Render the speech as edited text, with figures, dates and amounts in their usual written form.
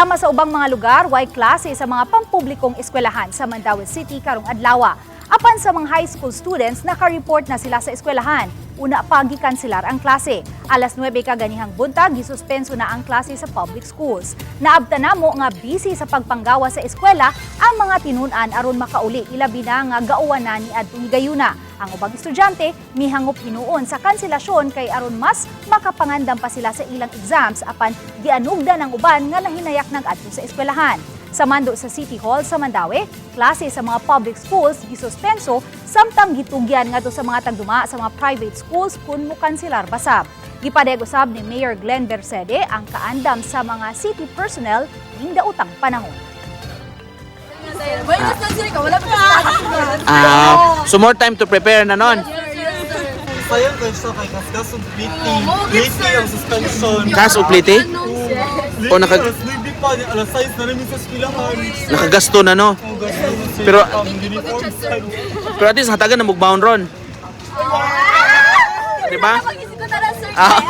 Sama sa ubang mga lugar, way klase sa mga pampublikong eskwelahan sa Mandaue City karong adlaw. Apan sa mga high school students, naka-report na sila sa eskwelahan. Una pa gikanselar ang klase. Alas 9 kaganihang buntag, gisuspenso na ang klase sa public schools. Naabta na mo nga busy sa pagpanggawa sa eskwela ang mga tinun-an aron makauli, ilabi na nga gauwanan ni adtong higayuna. Ang ubang estudyante mihangop hinuon sa kanselasyon kay aron mas makapangandam pa sila sa ilang exams apan gianugdan ang uban nga nahinayak nag-adto sa eskwelahan. Sa mando sa City Hall sa Mandaue, klase sa mga public schools gisuspenso samtang gitugyan ngadto sa mga tagduma sa mga private schools kun mukanselar basab. Gipadayag usab ni Mayor Glenn Bersede ang kaandam sa mga city personnel ning daotang panahon. So more time to prepare na nun. Sayang kayo siya kay Kaskas of Pliti. Pliti ang suspension. Kas o pliti? O Alas 9 pa, alas 6 na namin sa eskwelahan. Nakagasto na no. Pero- Pero at least hatagan na mugbaon ron. Diba? Ah.